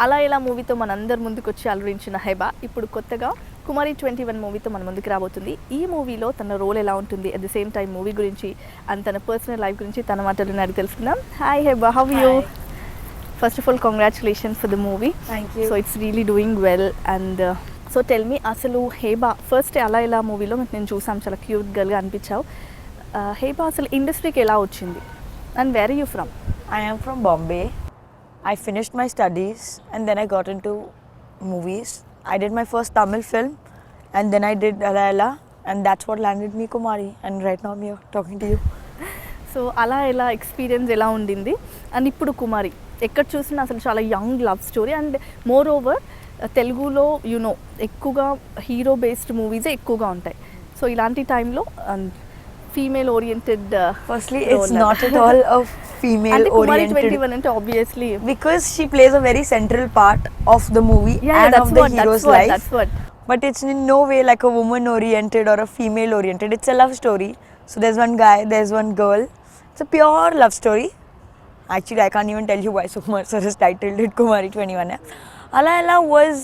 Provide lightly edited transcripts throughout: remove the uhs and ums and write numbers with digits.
అలా ఇలా మూవీతో మనందరి ముందుకు వచ్చి అలరించిన హెబా ఇప్పుడు కొత్తగా కుమారి 21 మూవీతో మన ముందుకు రాబోతుంది. ఈ మూవీలో తన రోల్ ఎలా ఉంటుంది, at the same time movie గురించి అండ్ తన పర్సనల్ లైఫ్ గురించి తన మాటలు అడిగి తెలుసుకుందాం. Hi Heba, how you? First of all congratulations for the movie. Thank you. So it's really doing well. And so tell me, అసలు హేబా ఫస్ట్ అలా ఇలా మూవీలో నేను చూసాం, చాలా క్యూట్ గర్ల్గా అనిపించావు. హేబా అసలు ఇండస్ట్రీకి ఎలా వచ్చింది and where are you from? I am from Bombay. I finished my studies and then I got into movies. I did my first Tamil film and then I did Ala Ala and that's what landed me Kumari, and right now I'm here talking to you. So అలా ఎలా experience ఎలా ఉండింది and ఇప్పుడు కుమారి ఎక్కడ చూసినా అసలు చాలా young love story and more over తెలుగులో యూనో ఎక్కువగా హీరో బేస్డ్ మూవీసే ఎక్కువగా ఉంటాయి. సో ఇలాంటి టైంలో female oriented Firstly, it's not at all a female అంటే కుమారి oriented 21 అంటే obviously because she plays a very central part of the movie and of the hero's life. That's what. But it's in no way like a woman oriented or a female oriented. It's a love story. So there's one guy, there's one girl. It's a pure love story. Actually, I can't even tell you why Sukumar sir has titled it Kumari 21F. Ala Ala was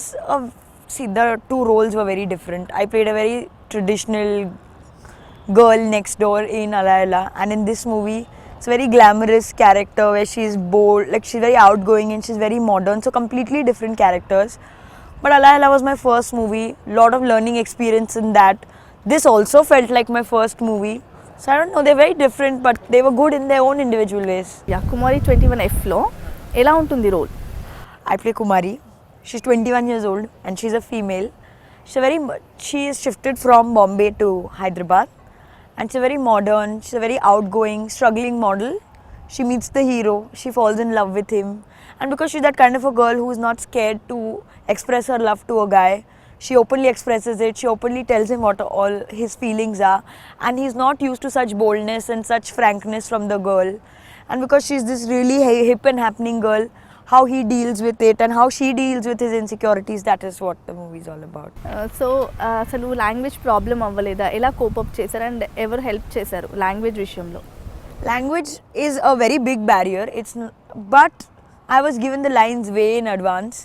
see, the two roles were very different. I played a very traditional girl next door in Ala Ala, and in this movie it's a very glamorous character where she's bold, like she's very outgoing and she's very modern, so completely different characters. But Ala Ala was my first movie, lot of learning experience in that. This also felt like my first movie, so I don't know, they're very different but they were good in their own individual ways. Yeah, Kumari 21Fలో ఎలా ఉంటుంది రోల్? I play Kumari. She's 21 years old and she's a female. She is shifted from Bombay to Hyderabad. And she's very modern, she's a very outgoing, struggling model. She meets the hero, she falls in love with him. And because she's that kind of a girl who is not scared to express her love to a guy, she openly expresses it, she openly tells him what all his feelings are. And he's not used to such boldness and such frankness from the girl. And because she's this really hip and happening girl, how he deals with it and how she deals with his insecurities, that is what the movie is all about. So అసలు language problem అవ్వలేదా? ఎలా cope up చేశారు and ఎవరు help చేశారు language విషయంలో? Language is a very big barrier. But I was given the lines way in advance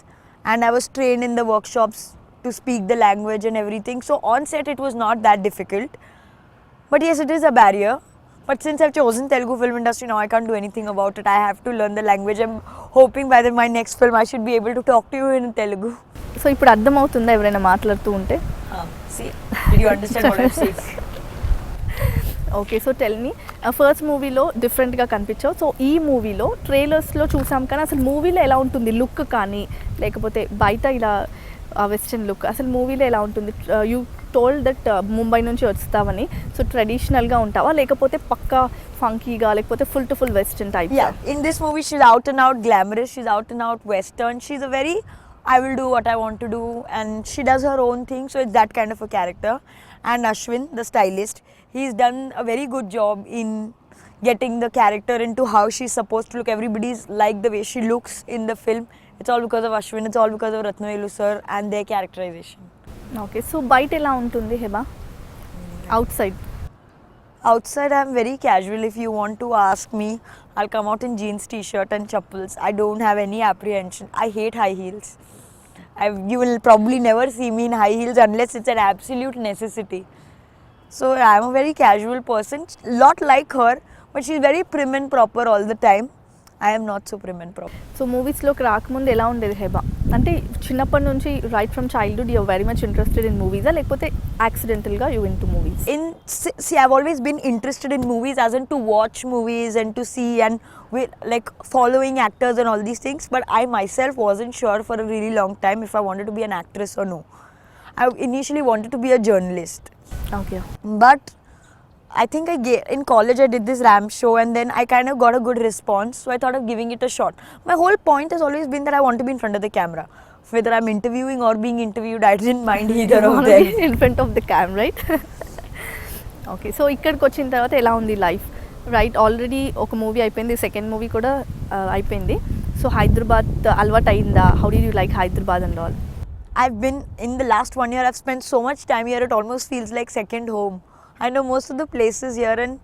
and I was trained in the workshops to speak the language and everything. So on set it was not that difficult. But yes, it is a barrier. But since I've chosen Telugu film industry, now I can't do anything about it. I have to learn the language. I'm hoping by my next film I should be able to talk to you in Telugu. So ఇప్పుడు అర్థమవుతుందా ఎవరైనా మాట్లాడుతూ ఉంటే? See, did you understand what I'm saying? Okay, so tell me, first మూవీలో డిఫరెంట్గా కనిపించావు. So ఈ మూవీలో ట్రైలర్స్లో చూసాం కానీ అసలు మూవీలో ఎలా ఉంటుంది లుక్ కానీ, లేకపోతే బయట ఇలా వెస్ట్రన్ లుక్, అసలు మూవీలో ఎలా ఉంటుంది? యూ టోల్డ్ దట్ ముంబై నుంచి వస్తావని, సో ట్రెడిషనల్గా ఉంటావా లేకపోతే పక్కా ఫంకీగా లేకపోతే full to full western type? Yeah, in this movie she's out and out glamorous, she's out and out western, she's a very I will do what I want to do and she does her own thing, so it's that kind of a character. And Ashwin, the stylist, he's done a very good job in getting the character into how she's supposed to look. Everybody's like the way she looks in the film. It's all because of Ashwin, it's all because of Ratnavelu sir and their characterization. Okay, so బయట ఎలా ఉంటుంది Heba out side? Outside I'm very casual. If you want to ask me, I'll come out in jeans, t-shirt and chappals. I don't have any apprehension. I hate high heels. You will probably never see me in high heels unless it's an absolute necessity. So I'm a very casual person, lot like her, but she's very prim and proper all the time. I am not so prim and proper. So మూవీస్లోకి రాకముందు ఎలా ఉండేది హెబా? అంటే చిన్నప్పటి నుంచి right from childhood you are very much interested in మూవీసా లేకపోతే యాక్సిడెంటల్గా you into movies? See, I've always been interested in movies as in to watch movies and to see and like following actors and all these things, but I myself wasn't sure for a really long time if I wanted to be an actress or no. I initially wanted to be a journalist. Okay, But I think in college I did this ramp show and then I kind of got a good response, so I thought of giving it a shot. My whole point has always been that I want to be in front of the camera. Whether I'm interviewing or being interviewed, I didn't mind either of them. In front of the cam, right? Okay, so ఇక్కడికి వచ్చిన తర్వాత ఎలా ఉంది life? Right, already ఒక movie అయిపోయింది, second movie కూడా అయిపోయింది. So Hyderabad అలవాటు అయిందా? How do you like Hyderabad and all? I've been in the last 1 year, I've spent so much time here, it almost feels like second home. I know most of the places here and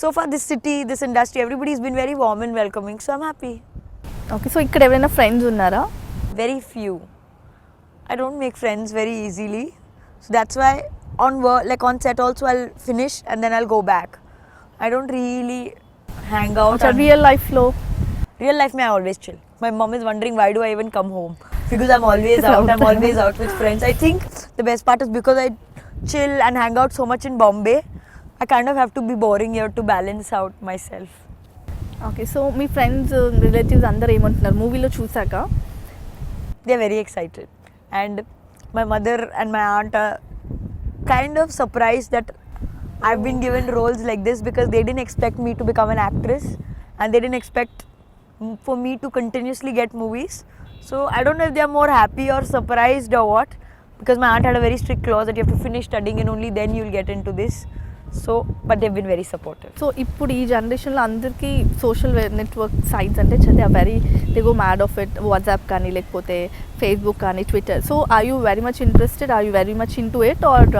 so far this city, this industry, everybody's been very warm and welcoming, so I'm happy. Okay, so ఇక్కడ ఎవరైనా friends ఉన్నారా? very few. I don't make friends very easily. So that's why on work, like on set also, I'll finish and then I'll go back. I don't really hang out. अच्छा real life lo Real life, I always chill. My mom is wondering why do I even come home? Because I'm always out. I'm always out with friends. I think the best part is because I chill and hang out so much in Bombay. I kind of have to be boring here to balance out myself. Okay so me friends relatives అందరు ఏమంటున్నారు మూవీలో చూసాక They're very excited. And my mother and my aunt are kind of surprised that I've been given roles like this because they didn't expect me to become an actress and they didn't expect for me to continuously get movies. So I don't know if they are more happy or surprised or what, because my aunt had a very strict clause that you have to finish studying and only then you'll get into this. So, but they've been very supportive. So ఇప్పుడు ఈ జనరేషన్లో అందరికీ social network sites అంటే చదివా very they go mad of it WhatsApp కానీ లేకపోతే Facebook కానీ Twitter so are you very much interested are you very much into it or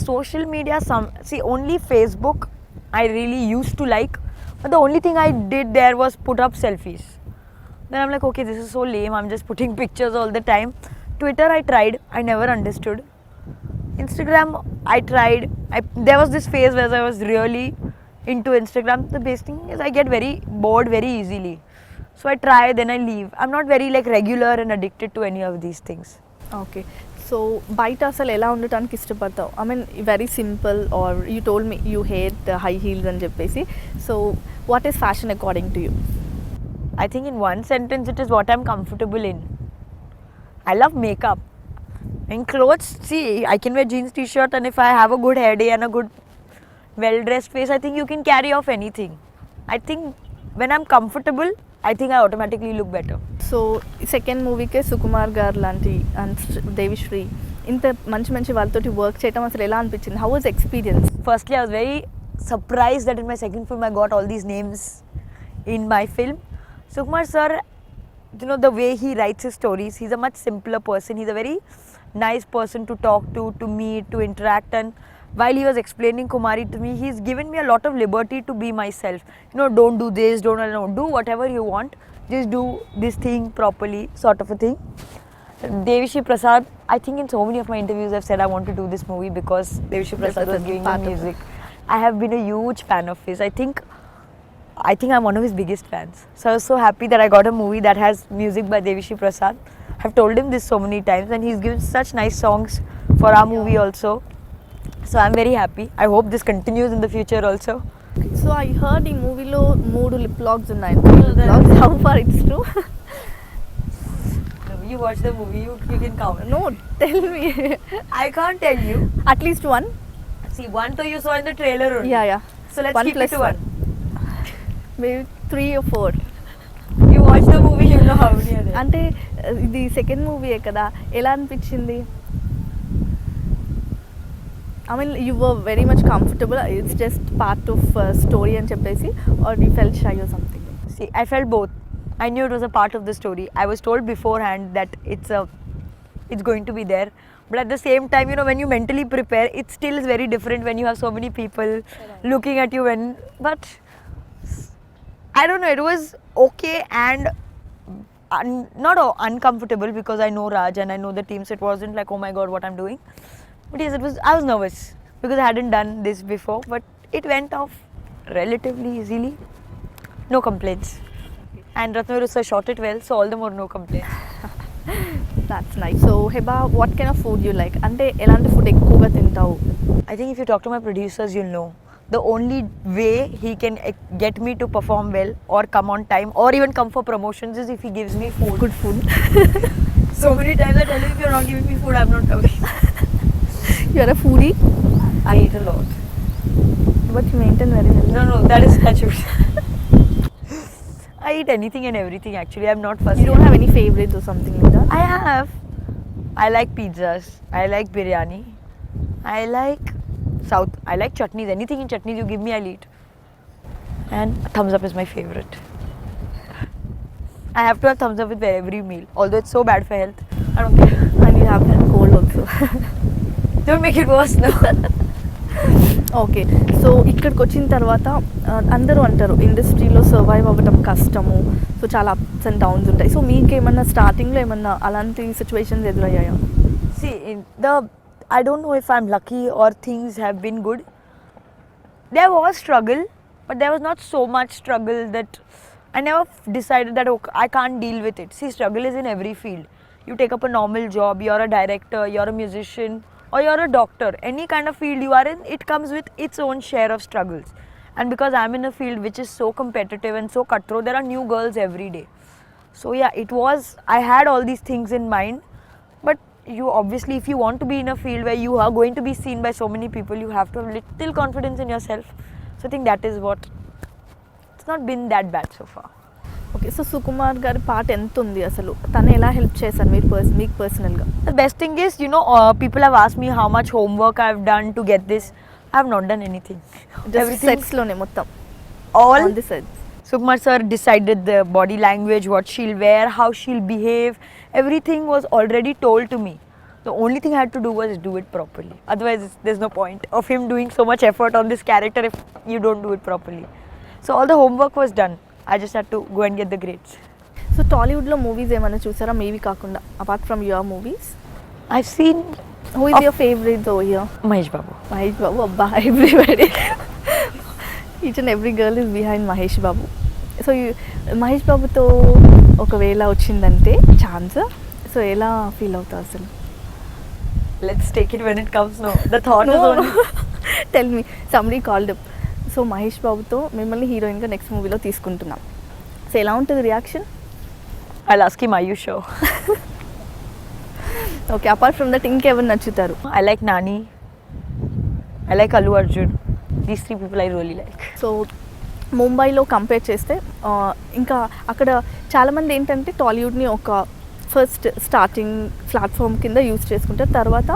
Social media, only Facebook I really used to like, but the only thing I did there was put up selfies. Then I'm like, okay, this is so lame, I'm just putting pictures all the time. Twitter I tried, I never understood. Instagram I tried, there was this phase where I was really into Instagram. The best thing is I get very bored very easily. So I try, then I leave. I'm not very like regular and addicted to any of these things. Okay so బయట అసలు ఎలా ఉండటానికి ఇష్టపడతావు I mean very simple are you told me you hate high heels అని చెప్పేసి so what is fashion according to you I think in one sentence it is what I'm comfortable in. I love makeup. In clothes, see, I can wear jeans t-shirt and if I have a good hair day and a good well-dressed face, I think you can carry off anything. I think when I'm comfortable, I think I automatically look better. So second మూవీకే సుకుమార్ గారు లాంటి and Devi Sri ఇంత మంచి మంచి వాళ్ళతోటి work చేయడం అసలు ఎలా అనిపించింది how was experience Firstly, I was very surprised that in my second film I got all these names in my film. Sukumar sir, you know, the way he writes his stories, he's a much simpler person. He's a very nice person to talk to meet, to interact, and while he was explaining Kumari to me, he's given me a lot of liberty to be myself. You know, don't do this, do whatever you want, just do this thing properly, sort of a thing. Devishi Prasad, I think in so many of my interviews I've said I want to do this movie because Devishi Prasad was giving me music. I have been a huge fan of his. I think I'm one of his biggest fans. So I was so happy that I got a movie that has music by Devishi Prasad. I've told him this so many times and he's given such nice songs for our movie also. So I'm very happy. I hope this continues in the future also. So I heard ఈ మూవీలో 3 lip locks ఉన్నాయి how far it's true You watch the movie, you can count. No tell me I can't tell you. At least one See, one to you saw in the trailer only. Yeah So let's keep it to one. Maybe 3 or 4 You watch the movie, you know how many are there. అంటే ఇది second మూవీయే కదా ఎలా అనిపించింది I mean you were very much comfortable it's just part of story అని చెప్పేసి or you felt shy or something See, I felt both. I knew it was a part of the story. I was told beforehand that it's going to be there. But at the same time, you know, when you mentally prepare, it still is very different when you have so many people looking at you. But I don't know, it was okay and not uncomfortable because I know Raj and I know the team, so it wasn't like, oh my god, what I'm doing. But yes, I was nervous because I hadn't done this before, but it went off relatively easily. No complaints. And Ratnaviru sir shot it well, so all the more no complaints. That's nice so Heba what kind of food you like అంటే ఎలాంటి food ఎక్కువగా తింటావు I think if you talk to my producers, you'll know. The only way he can get me to perform well or come on time or even come for promotions is if he gives me food. Good food So many times I tell him, if you're not giving me food, I'm not coming. You are a foodie I eat a lot. But you maintain very well No, that is statute. I eat anything and everything actually. I'm not fussy. You don't have any favourites or something like that I have. I like pizzas. I like biryani. I like South. I like chutneys. Anything in chutneys you give me, I'll eat. And thumbs up is my favorite. I have to have thumbs up with every meal. Although it's so bad for health, I don't care. And you have that cold also Don't make it worse now. Okay. So ఇక్కడికి వచ్చిన తర్వాత అందరూ అంటారు ఇండస్ట్రీలో survive అవ్వడం కష్టము. So చాలా ups and downs ఉంటాయి. సో మీకేమన్నా స్టార్టింగ్లో ఏమన్నా అలాంటి situations ఎదురయ్యాయా? See, I don't know if I'm lucky or things have been good. There was struggle, but there was not so much struggle that I never decided that okay, I can't deal with it. See, struggle is in every field. You take up a normal job, you're a director, you're a musician, or you're a doctor. Any kind of field you are in, it comes with its own share of struggles. And because I'm in a field which is so competitive and so cutthroat, there are new girls every day. So yeah, I had all these things in mind, but you obviously, if you want to be in a field where you are going to be seen by so many people, you have to have little confidence in yourself. So I think that is what, it's not been that bad so far. Okay. So Sukumar గారి పాట ఎంత ఉంది అసలు? తను ఎలా help చేశారు మీరు మీకు పర్సనల్గా? The best thing is, people have asked me how much homework I've done to get this. I have not done anything. సెట్స్లోనే మొత్తం All on the sets. Sukumar sir decided the body language, what she'll wear, how she'll behave. Everything was already told to me. The only thing I had to do was do it properly. Otherwise, there's no point of him doing so much effort on this character if you don't do it properly. So all the homework was done. I just had to go and get the grades. So టాలీవుడ్లో movies ఏమైనా చూసారా మీవి కాకుండా, apart from your movies? I've seen who is your favourite over here? Mahesh Babu. Mahesh Babu. అబ్బా, everybody each and every girl is behind Mahesh Babu. So Mahesh బాబుతో ఒకవేళ వచ్చిందంటే chance, so ఎలా ఫీల్ అవుతావు అసలు? Let's take it when it comes. No, the thought is only. Tell me somebody called up. So Mahesh బాబుతో మిమ్మల్ని హీరోయిన్గా నెక్స్ట్ మూవీలో తీసుకుంటున్నాం. సో ఎలా ఉంటుంది reaction? I'll ask him, are you sure? Okay. Apart from that ఇంకెవరు నచ్చుతారు? I like Nani. I like Allu Arjun. These three people I really like. So ముంబైలో కంపేర్ చేస్తే ఇంకా అక్కడ చాలామంది ఏంటంటే టాలీవుడ్ని ఒక ఫస్ట్ స్టార్టింగ్ ప్లాట్ఫామ్ కింద యూజ్ చేసుకుంటారు, తర్వాత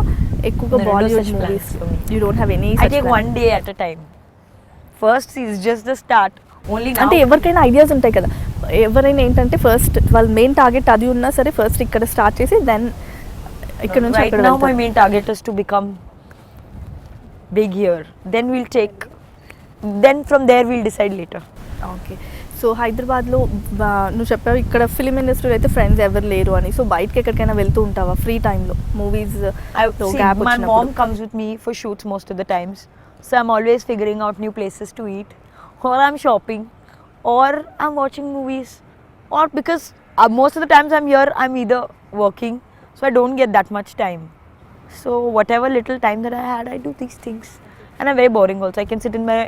ఎక్కువగా There are no Bollywood such movies. plans for me. You don't have any. I take one day at a time. First is just the start. Only now. అంటే ఎవరికైనా ఐడియాస్ ఉంటాయి కదా, ఎవరైనా ఏంటంటే ఫస్ట్ వాళ్ళ మెయిన్ టార్గెట్ అది ఉన్నా సరే ఫస్ట్ ఇక్కడ స్టార్ట్ చేసి దెన్ ఇక్కడ నుంచి Right అక్కడ now my వెళ్తారు. main target is to become big here. Then we'll take. Then from there we'll decide later. Okay. So హైదరాబాద్లో నువ్వు చెప్పావు ఇక్కడ ఫిలిం ఇండస్ట్రీలో అయితే ఫ్రెండ్స్ ఎవరు లేరు అని. సో బయటకి ఎక్కడికైనా వెళ్తూ ఉంటావా ఫ్రీ టైంలో movies? See, my mom comes with me for shoots most of the times. So I'm always figuring out new places to eat, or I'm shopping, or I'm watching movies, or because most of the times I'm here, I'm either working, so I don't get that much time. So whatever little time that I had, I do these things. And I'm very boring also. I can sit in my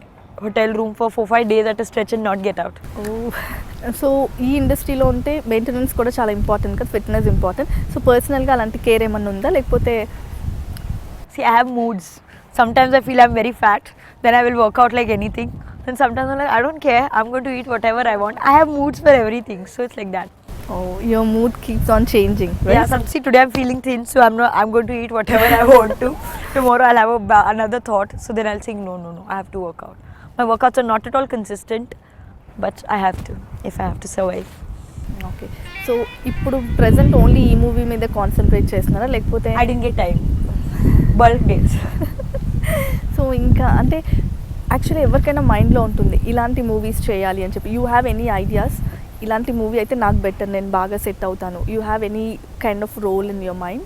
hotel room for 4-5 days at a stretch and not get out. So ఈ ఇండస్ట్రీలో ఉంటే maintenance కూడా చాలా important కదా, fitness important. So పర్సనల్గా అలాంటి care ఏమన్నా ఉందా, లేకపోతే? See, I have moods. Sometimes I feel I'm very fat, then I will work out like anything. Then sometimes I'm like, I don't care, I'm going to eat whatever I want. I have moods for everything, so it's like that. Your mood keeps on changing, right? Yeah, see, today I'm feeling thin, so I'm going to eat whatever I want to. Tomorrow I'll have another thought, so then I'll think, no, I have to work out. My workouts are not at all consistent, but I have to, if I have to survive. Okay. So ఇప్పుడు present only ఈ movie మీద concentrate చేస్తున్నారా, లేకపోతే? I didn't get time. Bulk days. So ఇంకా అంటే actually ఎవరికైనా మైండ్లో ఉంటుంది ఇలాంటి మూవీస్ చేయాలి అని చెప్పి. యూ హ్యావ్ ఎనీ ఐడియాస్, ఇలాంటి మూవీ అయితే నాకు బెటర్, నేను బాగా సెట్ అవుతాను? You have any kind of role in your mind?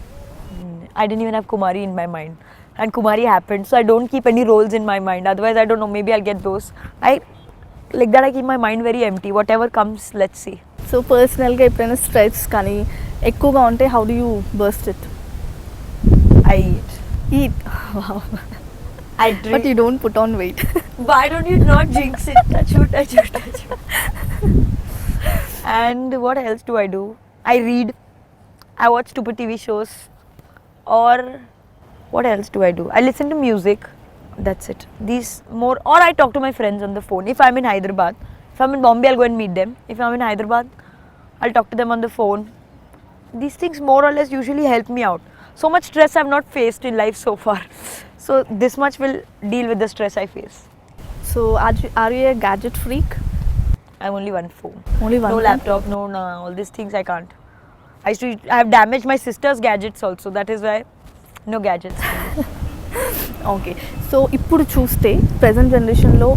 I didn't even have Kumari in my mind. And Kumari happened, so I don't keep any roles in my mind. Otherwise, I don't know, maybe I'll get those. Like that I keep my mind very empty. Whatever comes, let's see. So పర్సనల్గా ఎప్పుడైనా stress కానీ ఎక్కువగా ఉంటే how do you burst it? I eat. Eat. I drink. But you don't put on weight. Why don't you not jinx it? Touch wood. And what else do I do? I read. I watch stupid TV shows. Or what else do I do? I listen to music. That's it. These more. Or I talk to my friends on the phone. If I'm in Hyderabad. If I'm in Bombay, I'll go and meet them. If I'm in Hyderabad, I'll talk to them on the phone. These things more or less usually help me out. So much stress I've not faced in life so far. So this much will deal with the stress I face. So are you a gadget freak? I have only one phone. Only one No phone? laptop, no, all these things I can't. I have damaged my sister's gadgets also. That is why no gadgets. Okay. So ఇప్పుడు చూస్తే present జనరేషన్లో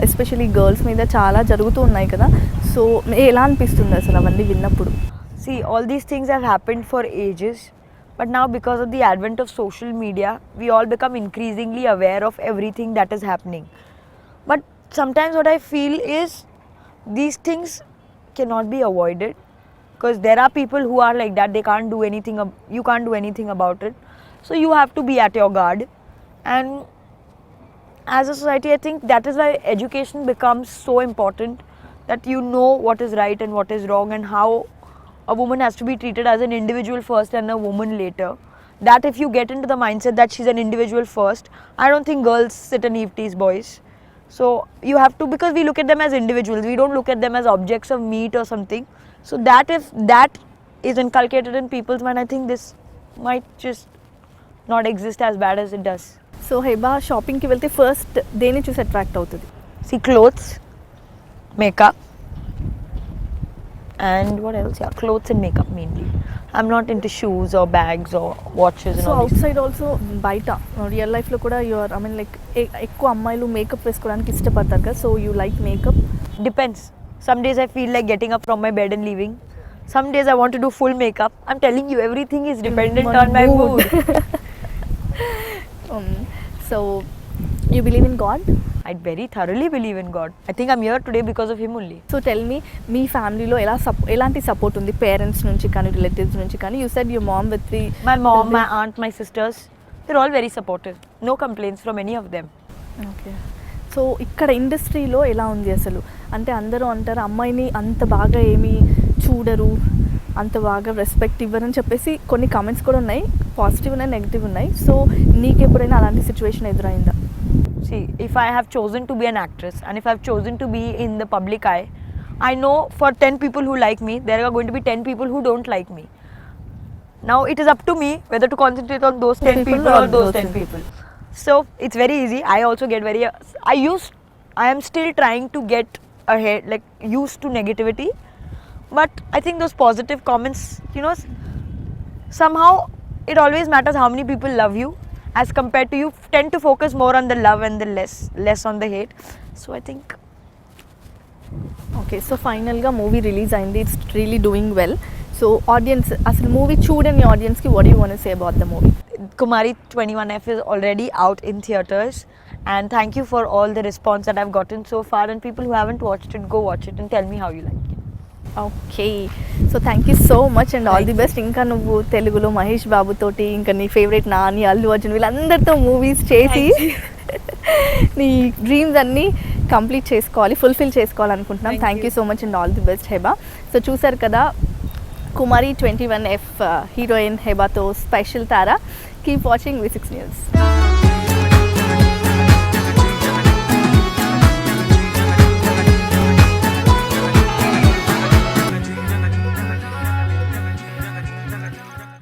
especially girls మీద చాలా జరుగుతూ ఉన్నాయి కదా, so ఎలా అనిపిస్తుంది అసలు అవన్నీ విన్నప్పుడు? See, all these things have happened for ages, but now because of the advent of social media, we all become increasingly aware of everything that is happening. But sometimes what I feel is these things cannot be avoided, because there are people who are like that. They can't do anything. You can't do anything about it. So you have to be at your guard. And as a society, I think that is why education becomes so important. That you know what is right and what is wrong, and how a woman has to be treated as an individual first and a woman later. That if you get into the mindset that she's an individual first, I don't think girls sit and eve tease boys. So you have to, because we look at them as individuals, we don't look at them as objects of meat or something. So that if that is inculcated in people's mind, I think this might just not exist as bad as it does. So Heba షాపింగ్కి వెళ్తే first దేన్ని చూసి attract అవుతుంది? See, clothes, makeup, and what else? Yeah, clothes and makeup mainly. I'm not into shoes or bags or watches and so all out these. Side also బయట real లైఫ్లో కూడా you're I mean like ఎక్కువ అమ్మాయిలు makeup వేసుకోవడానికి ఇష్టపడతారు కదా, so you like makeup? Depends. Some days I feel like getting up from my bed and leaving. Some days I want to do full makeup. I'm telling you, everything is dependent on my mood. So you believe in God? I very thoroughly believe in God. I think I'm here today because of Him only. So tell me ఫ్యామిలీలో ఎలాంటి support ఉంది parents నుంచి కానీ relatives నుంచి కానీ? You said your mom with My mom, my aunt, my sisters, they're all very supportive. No complaints from any of them. Okay. So ఇక్కడ ఇండస్ట్రీలో ఎలా ఉంది అసలు? అంటే అందరూ అంటారు అమ్మాయిని అంత బాగా ఏమీ చూడరు, అంత బాగా రెస్పెక్ట్ ఇవ్వరని చెప్పేసి కొన్ని కామెంట్స్ కూడా ఉన్నాయి, పాజిటివ్ ఉన్నాయి, నెగిటివ్ ఉన్నాయి. సో నీకు ఎప్పుడైనా అలాంటి situation ఎదురైందా? See, if I have chosen to be an actress and if I've chosen to be in the public eye, I know for 10 people who like me, there are going to be 10 people who don't like me. Now it is up to me whether to concentrate on those 10 people or those 10 people. So it's very easy. I also get very, I am still trying to get ahead, like used to negativity. But I think those positive comments, somehow it always matters how many people love you as compared to you tend to focus more on the love and the less on the hate. So I think. Okay. So ఫైనల్గా movie release అయింది, it's really doing well. So audience అసలు movie చూడని ఆడియన్స్కి what you want to say about the movie? Kumari 21F is already out in theatres, and thank you for all the response that I've gotten so far, and people who haven't watched it, go watch it and tell me how you like it. Okay. So thank you so much and all the best. ఇంకా నువ్వు తెలుగులో మహేష్ బాబుతోటి, ఇంకా నీ favourite Nani, Allu Arjun వీళ్ళందరితో movies చేసి నీ dreams అన్నీ complete చేసుకోవాలి, ఫుల్ఫిల్ చేసుకోవాలనుకుంటున్నాం. Thank you so much and all the best Heba. So చూసారు కదా కుమారి 21F హీరోయిన్ హెబాతో స్పెషల్ తారా. Keep watching V6 News.